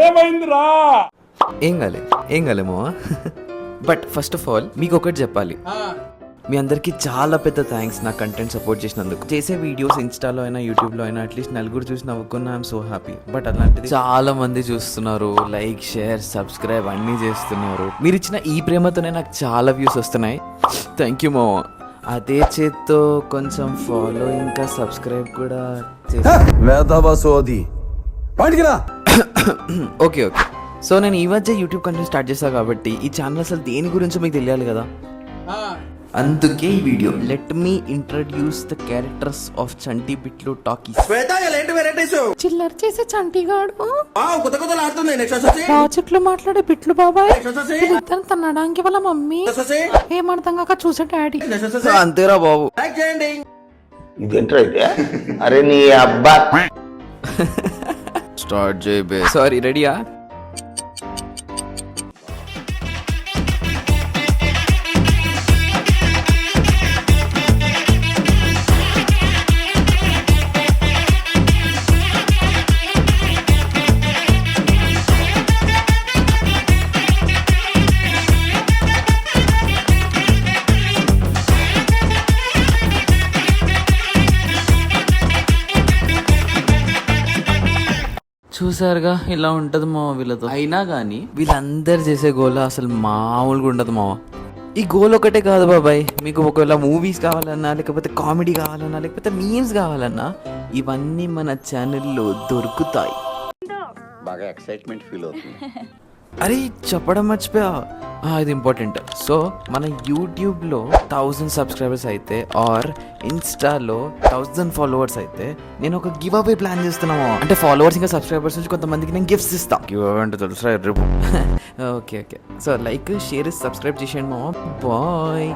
ఏమైందిరా? ఏం కాలేమో. But first of all మీకు ఒకటి చెప్పాలి, మీ అందరికీ చాలా పెద్ద థ్యాంక్స్ నా కంటెంట్ సపోర్ట్ చేసినందుకు. చేసే వీడియోస్ ఇన్స్టాలో అయినా యూట్యూబ్లో అయినా అట్లీస్ట్ నలుగురు చూసి నవ్వుకున్నా ఐఎమ్ సో హ్యాపీ. బట్ అలాంటిది చాలా మంది చూస్తున్నారు, లైక్ షేర్ సబ్స్క్రైబ్ అన్నీ చేస్తున్నారు. మీరు ఇచ్చిన ఈ ప్రేమతోనే నాకు చాలా వ్యూస్ వస్తున్నాయి. థ్యాంక్ యూ మామ. అదే చేత్తో కొంచెం ఫాలో ఇంకా సబ్స్క్రైబ్ కూడా ఓకే. సో నేను ఈ మధ్య యూట్యూబ్ కంటెంట్ స్టార్ట్ చేశాను కాబట్టి ఈ ఛానల్ అసలు దేని గురించో మీకు తెలియాలి కదా. అందుకే ఈ video. Let me introduce the characters of Chanti Bitlu talkies. చిల్లర చేసే చంటిగాడు, ప్రాజెక్టులు మాట్లాడే బిట్లు బాబాయ్, ఇద్దరు తన్నడానికి వాళ్ళ మమ్మీ, ఏమర్థం కాక చూసే డాడీ. అంతేరా బాబు. అరే నీ అబ్బా. స్టార్ట్ చేయబే. సారీ, రెడీయా? చూసారుగా, ఇలా ఉంటది మావ వీళ్ళతో. అయినా కానీ వీళ్ళందరు చేసే గోల్ అసలు మామూలుగా ఉండదు మావ. ఈ గోల్ ఒకటే కాదు బాబాయ్, మీకు ఒకవేళ మూవీస్ కావాలన్నా, లేకపోతే కామెడీ కావాలన్నా, లేకపోతే మీమ్స్ కావాలన్నా, ఇవన్నీ మన ఛానల్లో దొరుకుతాయి. బాగా ఎక్సైట్మెంట్ ఫీల్ అవుతుంది. అరే చెప్పడం మర్చిపోయా, ఇది ఇంపార్టెంట్. సో మన యూట్యూబ్లో 1000 సబ్స్క్రైబర్స్ అయితే ఆర్ ఇన్స్టాలో 1000 ఫాలోవర్స్ అయితే నేను ఒక గివ్ అవే ప్లాన్ చేస్తున్నాము. అంటే ఫాలోవర్స్ ఇంకా సబ్స్క్రైబర్స్ నుంచి కొంతమందికి నేను గిఫ్ట్స్ ఇస్తాను. గివ్ అవే అంటే తెలుసా రేపు. Okay. So like share subscribe చేసేయండి మామ. బాయ్.